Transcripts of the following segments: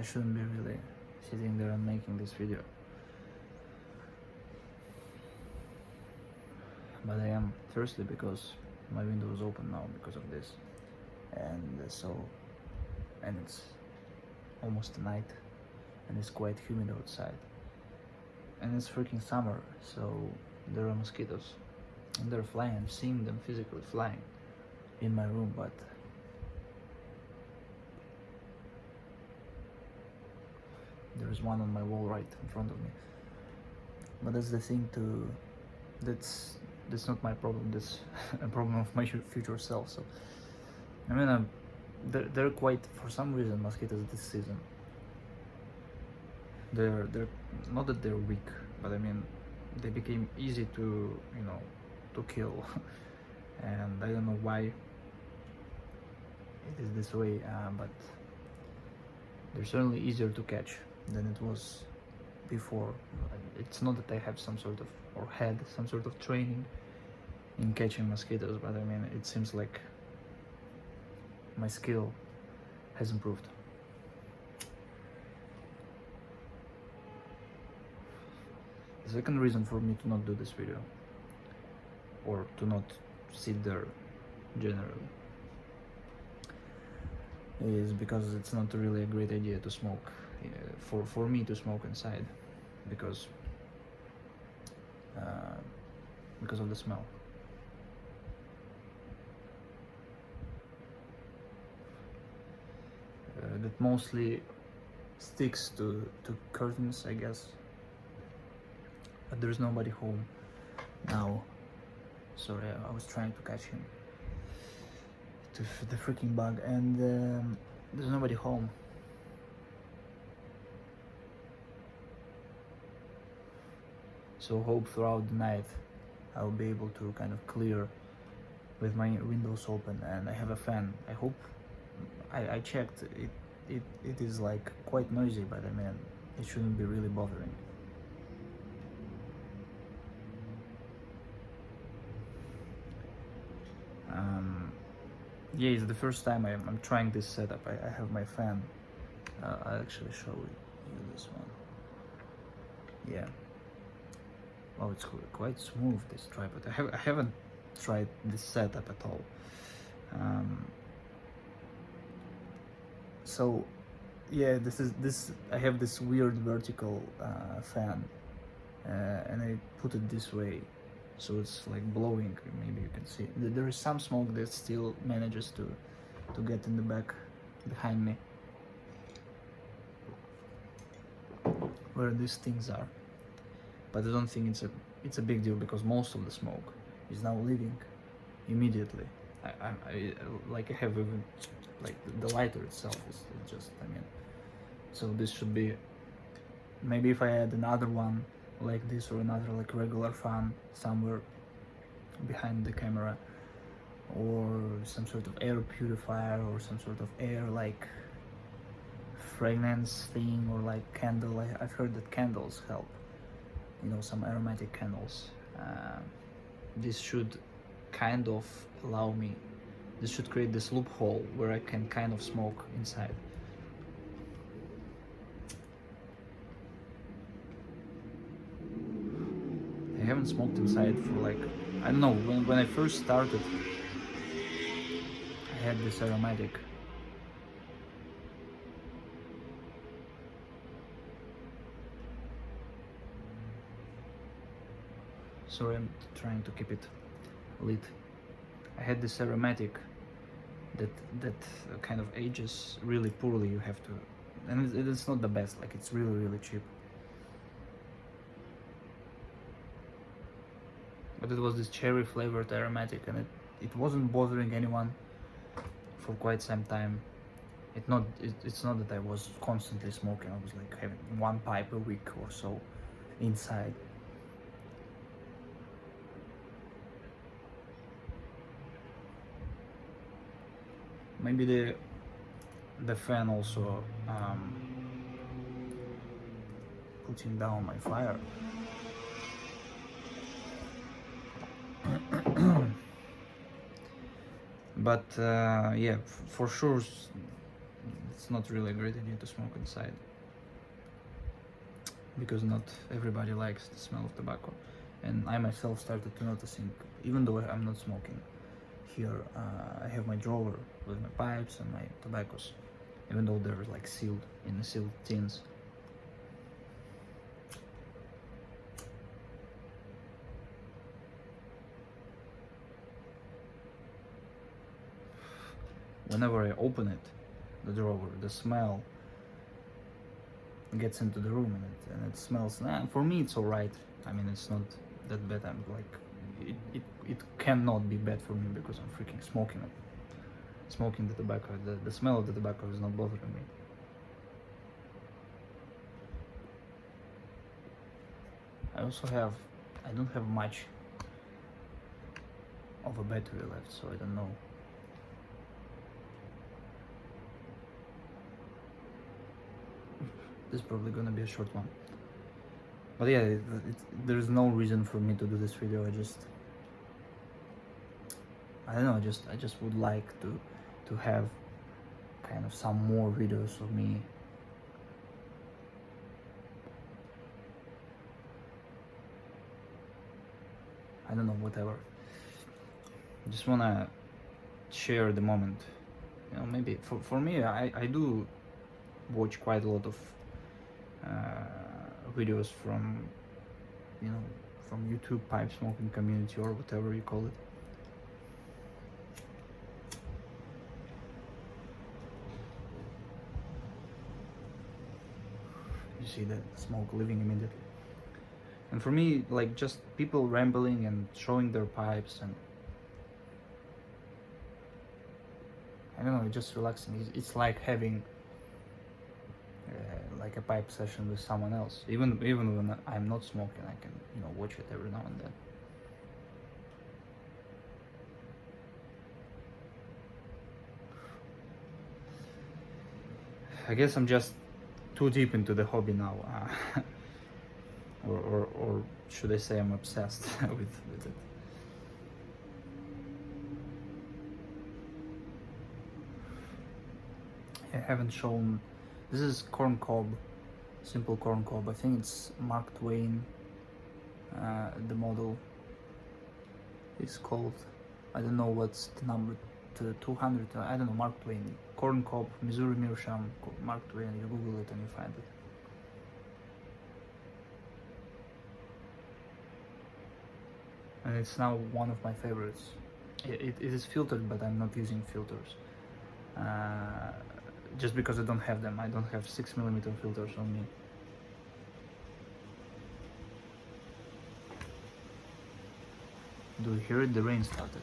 shouldn't be really sitting there and making this video, but I am thirsty because my window is open now because of this, and and it's almost night, and it's quite humid outside, and it's freaking summer, so there are mosquitoes, and they're flying. I'm seeing them physically flying in my room, but there's one on my wall right in front of me. But that's the thing that's not my problem, that's a problem of my future self. So I mean, they're quite, for some reason, mosquitoes this season, they're not that they're weak, but I mean, they became easy to, to kill. And I don't know why it is this way, but they're certainly easier to catch than it was before. It's not that I have some sort of, or had some sort of training in catching mosquitoes, but I mean, it seems like my skill has improved. The second reason for me to not do this video, or to not sit there generally, is because it's not really a great idea to smoke, for me to smoke inside, because of the smell. That mostly sticks to curtains, I guess, but there's nobody home now. Sorry, I was trying to catch him, the freaking bug, and there's nobody home. So hope throughout the night I'll be able to kind of clear with my windows open, and I have a fan. I hope, I checked, it is like quite noisy, but I mean, it shouldn't be really bothering. Yeah, it's the first time I'm trying this setup. I have my fan. I'll actually show you this one. Yeah. Oh, it's quite smooth, this tripod. I haven't tried this setup at all. So yeah, I have this weird vertical fan, and I put it this way, so it's like blowing. Maybe you can see there is some smoke that still manages to get in the back behind me, where these things are. But I don't think it's a big deal, because most of the smoke is now leaving immediately. I have even, like, the lighter itself is just, I mean, so this should be, maybe if I had another one like this, or another like regular fan somewhere behind the camera, or some sort of air purifier, or some sort of air like fragrance thing, or like candle. I've heard that candles help, some aromatic candles. This should kind of allow me, this should create this loophole where I can kind of smoke inside. I haven't smoked inside for, like, I don't know, when I first started, I had this aromatic. Sorry, I'm trying to keep it lit. I had this aromatic that kind of ages really poorly. You have to, and it's not the best, like, it's really cheap. But it was this cherry flavored aromatic, and it wasn't bothering anyone for quite some time. It's not that I was constantly smoking. I was like having one pipe a week or so inside. Maybe the fan also putting down my fire. But yeah, for sure, it's not really a great idea to smoke inside, because not everybody likes the smell of tobacco. And I myself started to noticing, even though I'm not smoking, here I have my drawer with my pipes and my tobaccos, even though they're like sealed in the sealed tins. Whenever I open it, the drawer, the smell gets into the room, and it smells. For me, it's alright. I mean, it's not that bad. I'm like, it cannot be bad for me because I'm freaking smoking it. Smoking the tobacco, the smell of the tobacco is not bothering me. I don't have much of a battery left, so I don't know. This is probably gonna be a short one. But yeah, there's no reason for me to do this video. I don't know, I just would like to have kind of some more videos of me I don't know, whatever. I just wanna share the moment. You know, maybe for me, I do watch quite a lot of videos from, you know, from YouTube pipe smoking community, or whatever you call it. You see the smoke leaving immediately. And for me, like, just people rambling and showing their pipes, and I don't know, it's just relaxing. It's like having like a pipe session with someone else. Even when I'm not smoking, I can, you know, watch it every now and then. I guess I'm just too deep into the hobby now, or should I say I'm obsessed with it. I haven't shown. This is corn cob, simple corn cob. I think it's Mark Twain. The model is called. I don't know what's the number. To 200. I don't know. Mark Twain. Corn cob, Missouri Meerschaum. Mark Twain. You Google it and you find it. And it's now one of my favorites. It is filtered, but I'm not using filters. Just because I don't have them. I don't have 6mm filters on me. Do you hear it? The rain started.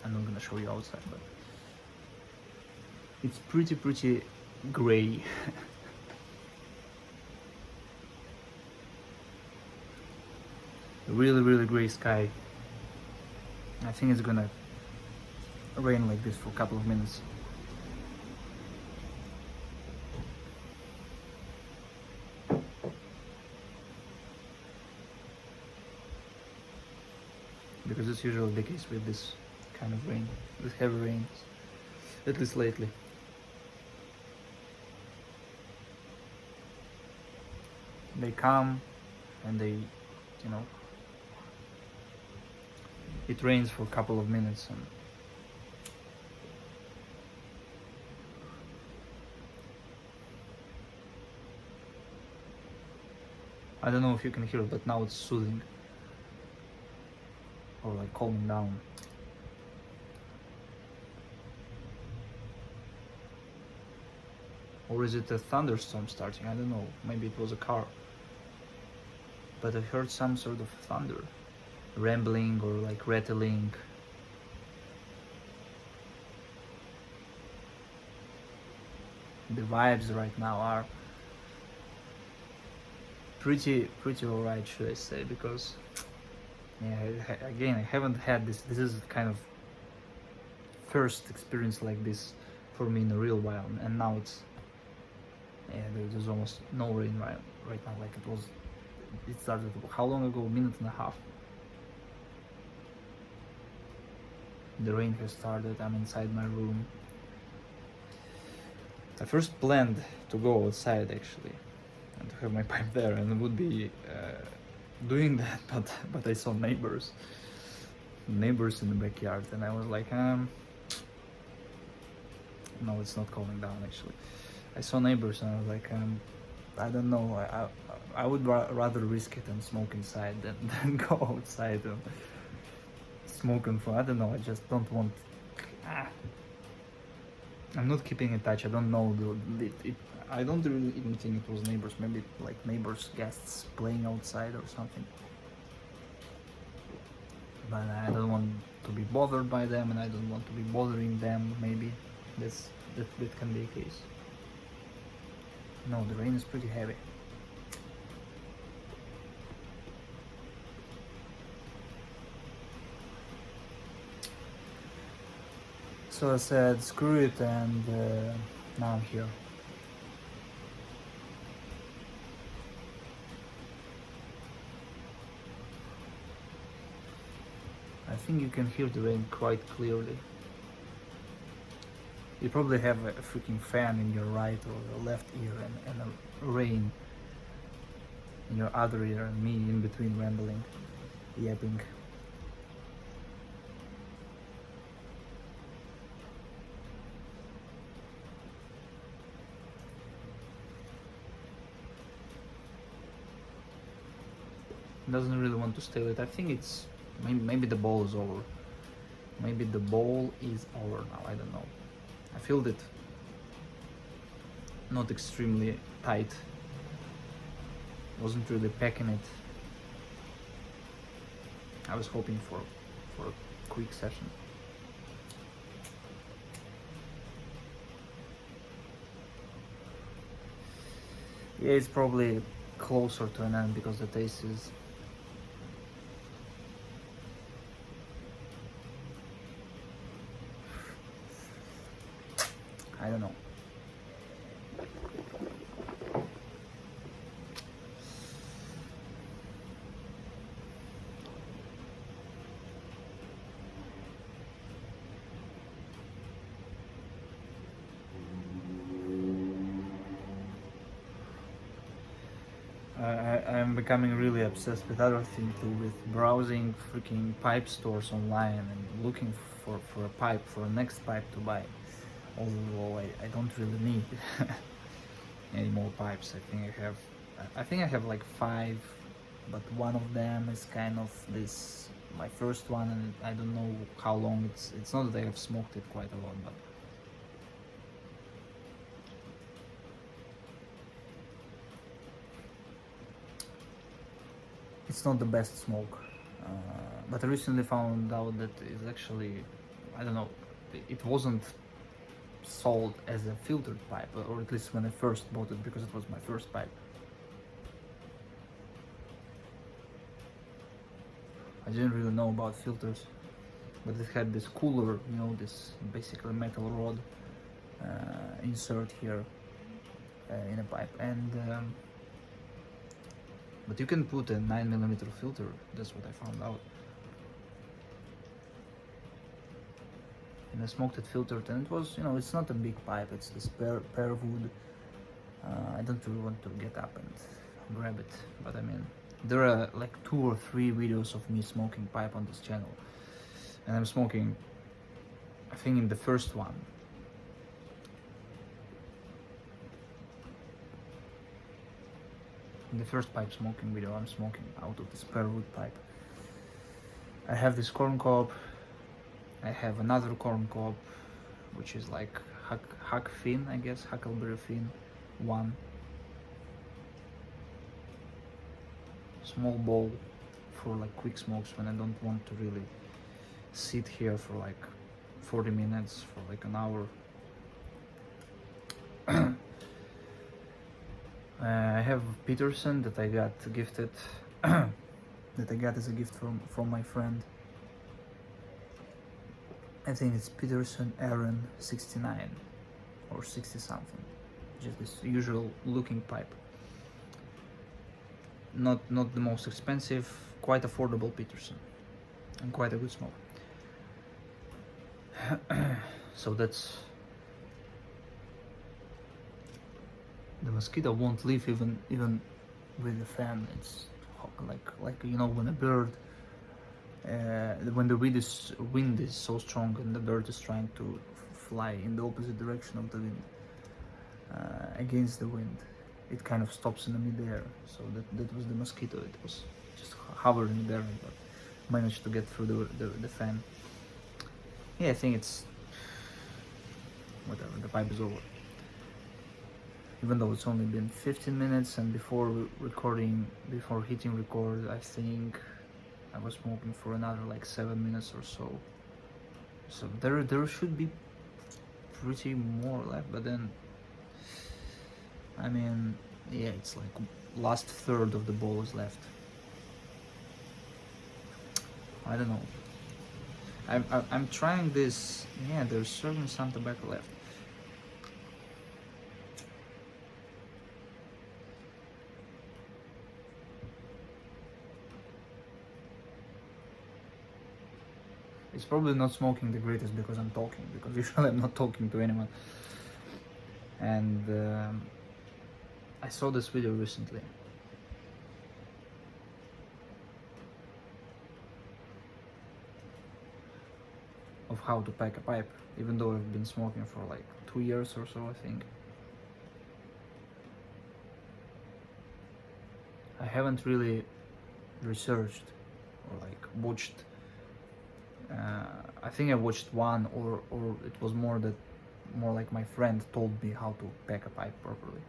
I'm not gonna show you outside, but it's pretty gray. Really gray sky. I think it's gonna rain like this for a couple of minutes. Because it's usually the case with this kind of rain, with heavy rains, at least lately. They come and they, you know, it rains for a couple of minutes, and I don't know if you can hear it, but now it's soothing, or like calming down. Or is it a thunderstorm starting? I don't know, maybe it was a car. But I heard some sort of thunder, rambling or like rattling. The vibes right now are pretty alright, should I say, because yeah, again, I haven't had this is kind of first experience like this for me in a real while, and now it's, yeah, there's almost no rain right now, like it started how long ago? A minute and a half. The rain has started. I'm inside my room. I first planned to go outside actually and to have my pipe there and would be doing that, but I saw neighbors in the backyard, and I was like, no, it's not cooling down actually. I saw neighbors and I was like, I don't know, I would rather risk it and smoke inside than go outside and smoke in front. I don't know, I just don't want. I'm not keeping in touch. I don't know. I don't really even think it was neighbors. Maybe like neighbors, guests playing outside or something. But I don't want to be bothered by them, and I don't want to be bothering them. Maybe that can be a case. No, the rain is pretty heavy. So I said, screw it, and now I'm here. I think you can hear the rain quite clearly. You probably have a freaking fan in your right or left ear and a rain in your other ear, and me in between rambling, yapping. Doesn't really want to stay with. I think it's maybe the ball is over. Maybe the ball is over now. I don't know. I feel it not extremely tight. Wasn't really packing it. I was hoping for a quick session. Yeah, it's probably closer to an end because the taste is. I don't know. I'm becoming really obsessed with other things too, with browsing freaking pipe stores online and looking for a pipe, for a next pipe to buy. Although I don't really need any more pipes. I think I have like 5, but one of them is kind of this, my first one, and I don't know how long it's not that I have smoked it quite a lot, but it's not the best smoke. But I recently found out that it's actually, I don't know, it wasn't sold as a filtered pipe, or at least when I first bought it, because it was my first pipe. I didn't really know about filters, but it had this cooler, you know, this basically metal rod insert here in a pipe, and but you can put a 9mm filter. That's what I found out. And I smoked it filtered, and it was, you know, it's not a big pipe. It's this pear wood. I don't really want to get up and grab it, but I mean, there are like 2 or 3 videos of me smoking pipe on this channel, and I'm smoking, I think in the first one, in the first pipe smoking video, I'm smoking out of this pear wood pipe. I have this corn cob, I have another corn cob, which is like Huck Finn, I guess, Huckleberry Finn 1. Small bowl for like quick smokes when I don't want to really sit here for like 40 minutes, for like an hour. I have Peterson that I got gifted, that I got as a gift from my friend. I think it's Peterson Aaron 69 or 60 something. Just this usual looking pipe. Not the most expensive, quite affordable Peterson, and quite a good smoke. So that's mosquito won't leave even with the fan. It's like you know, when a bird, when the wind is so strong and the bird is trying to fly in the opposite direction of the wind, against the wind, it kind of stops in the midair. So that was the mosquito. It was just hovering there, but managed to get through the fan. Yeah, I think it's whatever. The pipe is over. Even though it's only been 15 minutes, and before hitting record, I think I was smoking for another like 7 minutes or so. So there should be pretty more left, but then I mean, yeah, it's like last third of the bowl is left. I don't know. I'm trying this. Yeah, there's certainly some tobacco left. It's probably not smoking the greatest because I'm talking, because usually I'm not talking to anyone. And I saw this video recently of how to pack a pipe, even though I've been smoking for like 2 years or so, I think. I haven't really researched or like watched. I think I watched one, or it was more like my friend told me how to pack a pipe properly.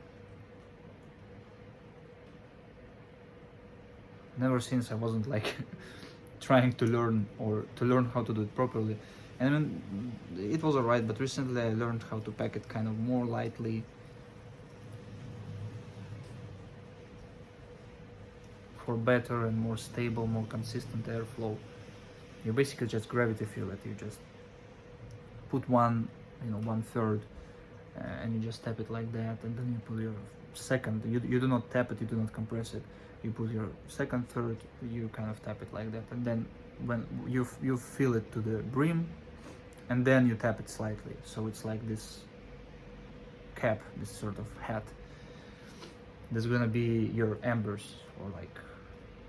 Never since I wasn't like trying to learn how to do it properly, and it was alright. But recently I learned how to pack it kind of more lightly, for better and more stable, more consistent airflow. You basically just gravity feel it. You just put one third, and you just tap it like that, and then you put your second. You do not tap it, you do not compress it. You put your second, third, you kind of tap it like that, and then when you fill it to the brim, and then you tap it slightly. So it's like this cap, this sort of hat. There's gonna be your embers, or like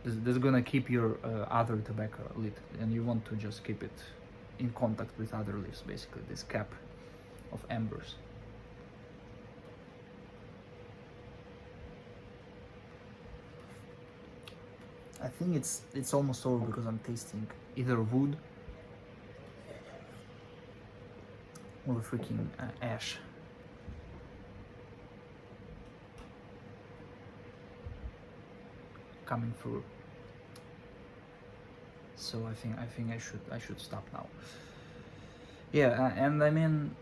this is gonna keep your other tobacco lit, and you want to just keep it in contact with other leaves, basically this cap of embers. I think it's almost over because I'm tasting either wood or freaking ash. Coming through. So I think I should stop now. Yeah, and I mean,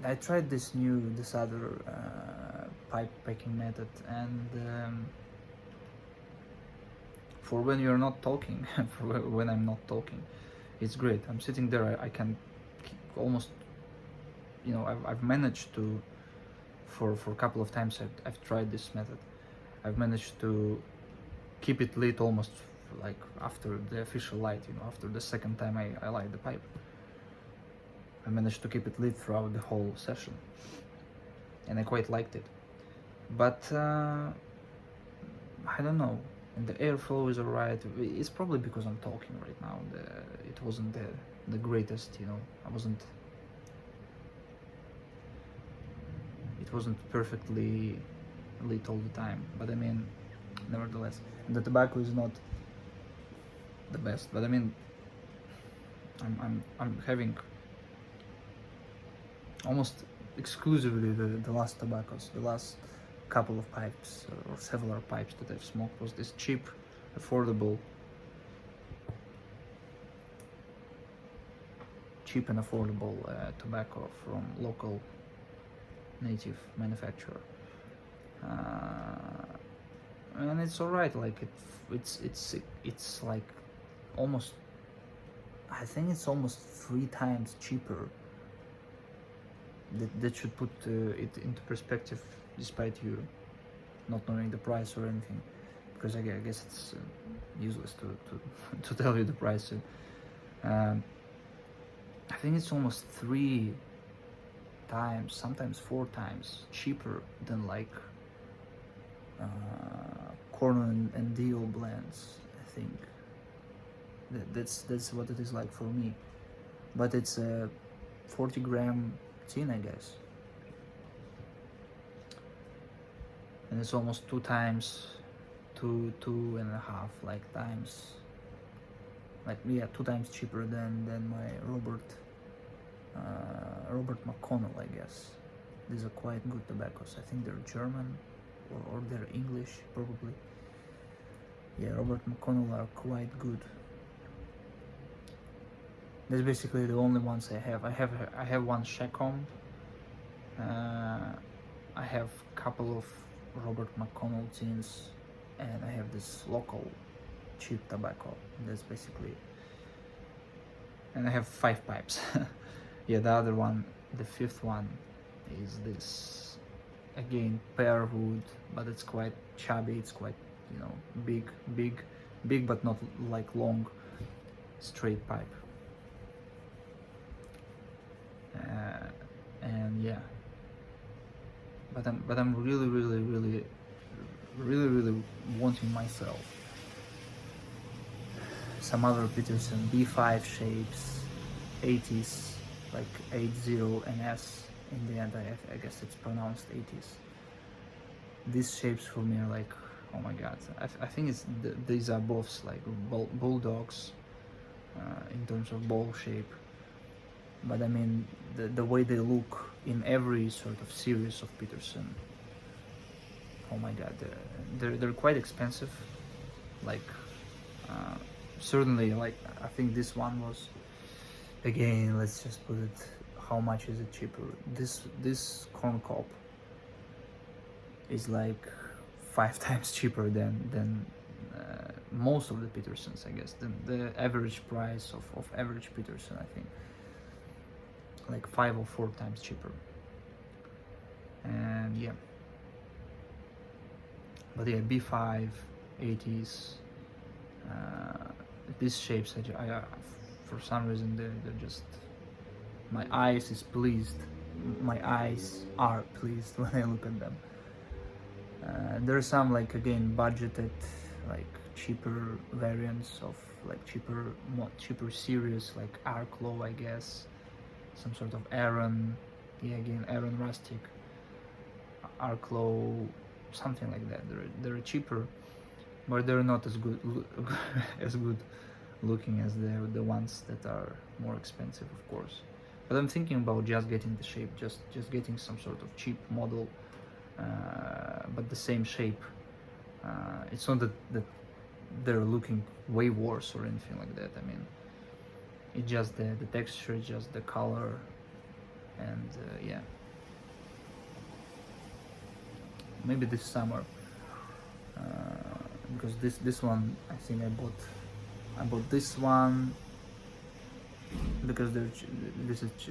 I tried this other pipe packing method, and for when you're not talking, for when I'm not talking, it's great. I'm sitting there, I can almost, I've managed to, for a couple of times I've tried this method, I've managed to keep it lit almost like after the official light, after the second time I light the pipe. I managed to keep it lit throughout the whole session, and I quite liked it. But I don't know, and the airflow is alright. It's probably because I'm talking right now. It wasn't the greatest, it wasn't perfectly lit all the time, but I mean, nevertheless, the tobacco is not the best, but I mean, I'm having almost exclusively the last tobaccos, the last couple of pipes or several pipes that I've smoked was this cheap, affordable tobacco from local native manufacturer, and it's alright. Like it's like almost, I think it's almost 3 times cheaper. That should put it into perspective, despite you not knowing the price or anything, because I guess it's useless to tell you the price. I think it's almost 3 times, sometimes 4 times cheaper than like corn and deal blends. I think that's what it is like for me. But it's a 40-gram tin, I guess, and it's almost 2 and a half like times, like, yeah, 2 times cheaper than my Robert McConnell, I guess. These are quite good tobaccos. I think they're German or they're English, probably. Yeah, Robert McConnell are quite good. That's basically the only ones I have. I have one Chacom. I have a couple of Robert McConnell tins, and I have this local cheap tobacco. That's basically it. And I have 5 pipes. Yeah, the other one, the 5th one, is this, again, pear wood, but it's quite chubby. It's quite, big, but not like long, straight pipe. And yeah, but I'm really wanting myself some other Peterson B5 shapes, 80s, like 80 and S. In the end, I guess it's pronounced 80s. These shapes for me are like, oh my god. I think these are both like bulldogs in terms of ball shape. But I mean, the way they look in every sort of series of Peterson, oh my god, they're quite expensive. Like, certainly, like, I think this one was, again, let's just put it, how much is it cheaper? This corn cob is like 5 times cheaper than most of the Petersons, I guess. The average price of average Peterson, I think, like 5 or 4 times cheaper. And yeah, but yeah, B5, 80s, these shapes, I for some reason they're just, my eyes are pleased when I look at them. There are some, like, again, budgeted, like, cheaper variants of, like, cheaper series, like Arklow, I guess, some sort of Aaron, yeah, again, Aaron Rustic, Arklow, something like that. They're cheaper, but they're not as good as good looking as the ones that are more expensive, of course. But I'm thinking about just getting the shape, just getting some sort of cheap model, but the same shape. It's not that they're looking way worse or anything like that. I mean, it's just the texture, just the color, and yeah. Maybe this summer, because this one, I think I bought this one because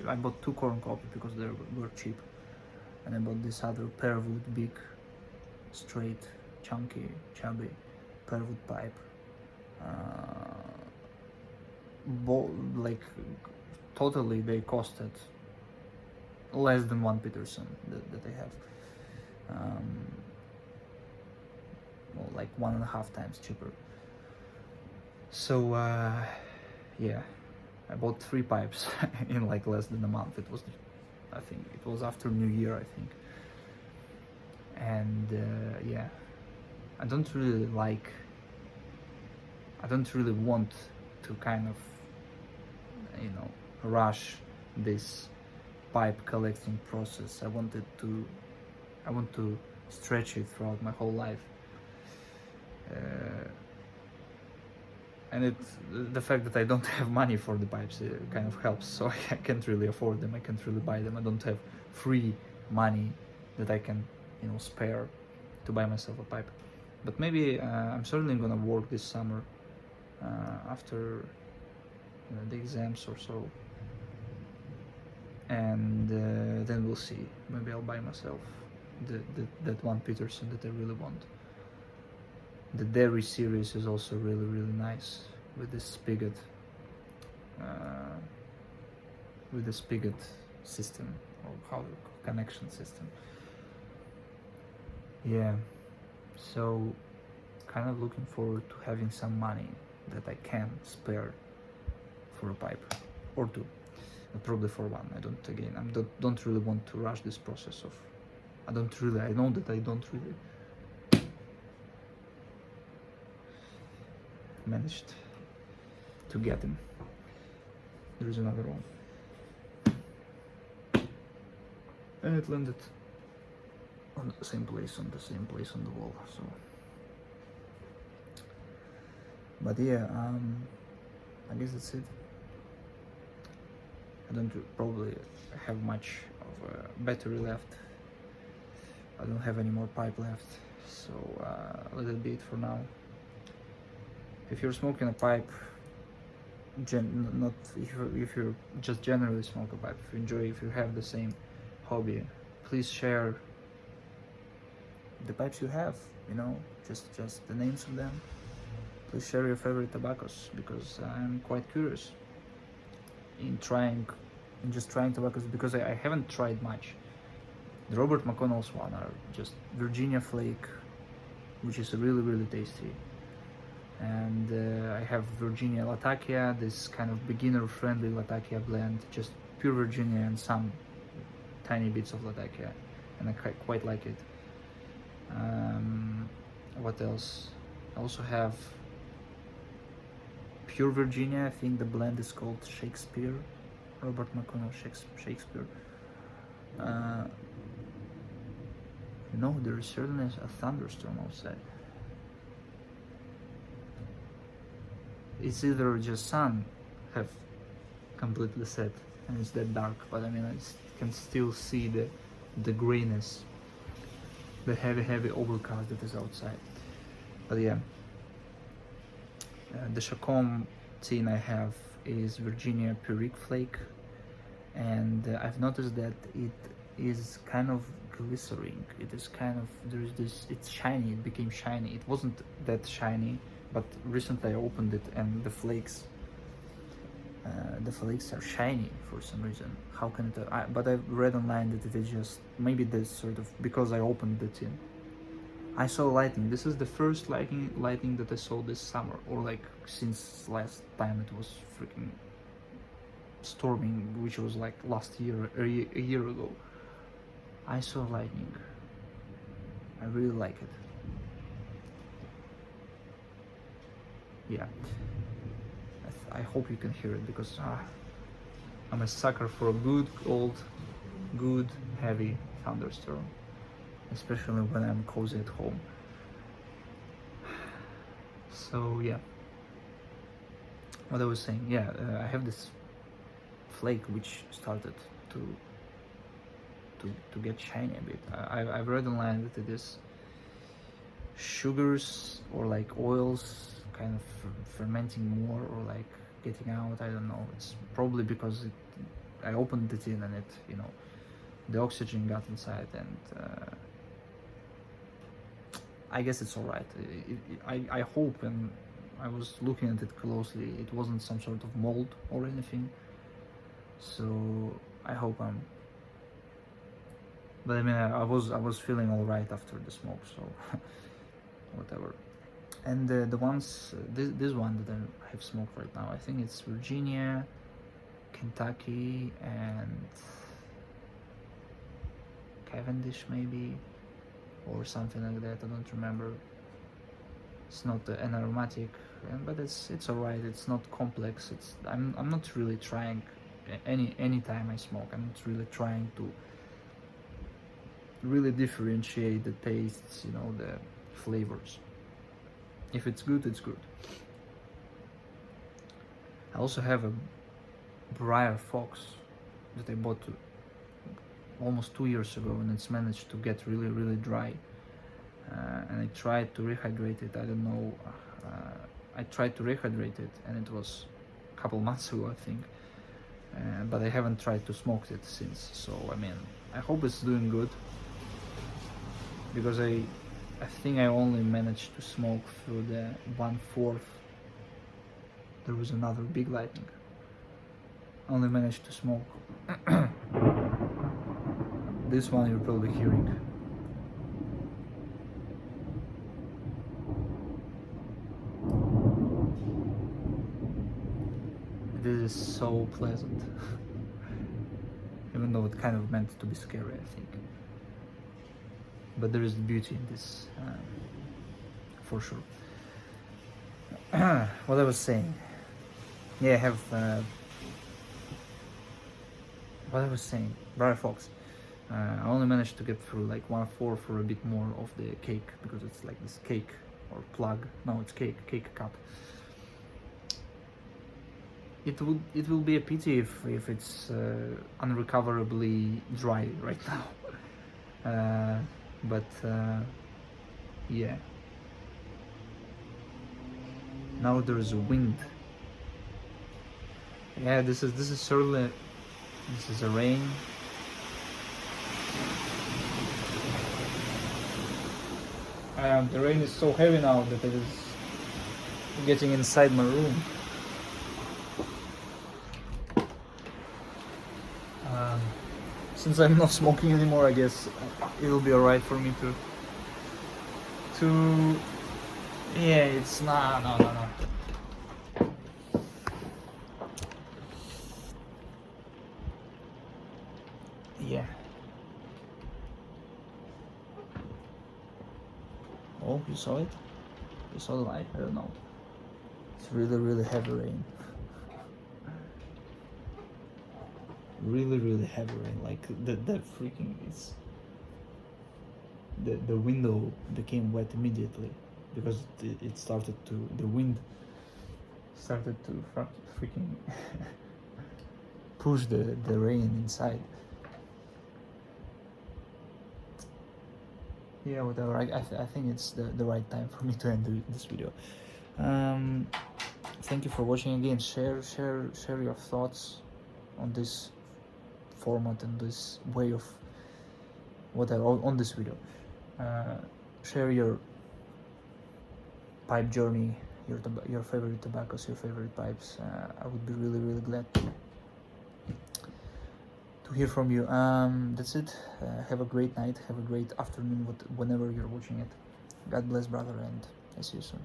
I bought 2 corn cobs because they were cheap, and I bought this other pearwood, big, straight, chunky, chubby pearwood pipe. Like, totally they costed less than one Peterson that I have. Well, like 1.5 times cheaper. So yeah, I bought 3 pipes in like less than a month. It was, I think it was after New Year, I think. And yeah, I don't really want to kind of, rush this pipe collecting process. I want to stretch it throughout my whole life. And the fact that I don't have money for the pipes kind of helps. So I can't really afford them. I can't really buy them. I don't have free money that I can, spare to buy myself a pipe. But maybe I'm certainly gonna work this summer after the exams or so, and then we'll see. Maybe I'll buy myself that one Peterson that I really want. The Dairy series is also really nice with this spigot, system. or how connection system. Yeah, so kind of looking forward to having some money that I can spare for a pipe or two, but probably for one. I don't really want to rush this process of. I know that I don't really managed to get him. There is another one, and it landed on the same place on the wall. So, but yeah, I guess that's it. I don't probably have much of battery left. I don't have any more pipe left, so let it be it for now. If you're smoking a pipe, not if you're just generally smoke a pipe, if you have the same hobby, please share the pipes you have, just the names of them. Please share your favorite tobaccos, because I'm quite curious in just trying tobaccos, because I haven't tried much. The Robert McConnell's one are just Virginia Flake, which is really tasty, and I have Virginia Latakia, this kind of beginner-friendly Latakia blend, just pure Virginia and some tiny bits of Latakia, and I quite like it. What else? I also have pure Virginia. I think the blend is called Shakespeare, Robert McConnell Shakespeare. There certainly is a thunderstorm outside. It's either just sun have completely set and it's that dark, but I mean I can still see the grayness, the heavy overcast that is outside. But yeah, the Chacon tin I have is Virginia Perique Flake, and I've noticed that it is kind of glycering. It is kind of, it's shiny, it became shiny. It wasn't that shiny, but recently I opened it and the flakes are shiny for some reason. How can it? But I've read online that it is just maybe this sort of because I opened the tin. I saw lightning. This is the first lightning that I saw this summer, or like since last time it was freaking storming, which was like last year, a year ago. I saw lightning. I really like it. Yeah. I hope you can hear it, because I'm a sucker for a good heavy thunderstorm, especially when I'm cozy at home. So yeah, what I was saying, yeah, I have this flake which started to get shiny a bit. I've read online that it is sugars or like oils kind of fermenting more, or like getting out. I don't know. It's probably because I opened it in and it, the oxygen got inside, and I guess it's all right. I hope, and I was looking at it closely, it wasn't some sort of mold or anything. So I hope but I mean, I was feeling all right after the smoke, so whatever. And the ones, this one that I have smoked right now, I think it's Virginia, Kentucky, and Cavendish maybe, or something like that. I don't remember. It's not an aromatic, but it's alright. It's not complex. I'm not really trying. Any time I smoke, I'm not really trying to really differentiate the tastes, the flavors. If it's good, it's good. I also have a Briar Fox that I bought almost 2 years ago, and it's managed to get really dry. And I tried to rehydrate it. I don't know. I tried to rehydrate it, and it was a couple months ago, I think. But I haven't tried to smoke it since. So I mean, I hope it's doing good, because I think I only managed to smoke through the 1/4. There was another big lightning. Only managed to smoke This one you're probably hearing. This is so pleasant. Even though it kind of meant to be scary, I think. But there is beauty in this, for sure. What I was saying. Yeah, I have. What I was saying, Briar Fox. I only managed to get through like 1/4 or a bit more of the cake, because it's like this cake or plug. No, it's cake cup. It will be a pity if it's unrecoverably dry right now. But yeah. Now there is a wind. Yeah, this is certainly, this is a rain. The rain is so heavy now that it is getting inside my room. Since I'm not smoking anymore, I guess it will be alright for me to yeah, it's no. Yeah. Oh, you saw it? You saw the light? I don't know. It's really heavy rain. Really heavy rain. Like that freaking is. The window became wet immediately because it started to, the wind started to freaking push the rain inside. Yeah, whatever. I think it's the right time for me to end this video. Thank you for watching again. Share your thoughts on this format and this way of whatever on this video. Share your pipe journey, your favorite tobaccos, your favorite pipes. I would be really glad to hear from you. That's it. Have a great night, have a great afternoon, whenever you're watching it. God bless, brother, and I see you soon.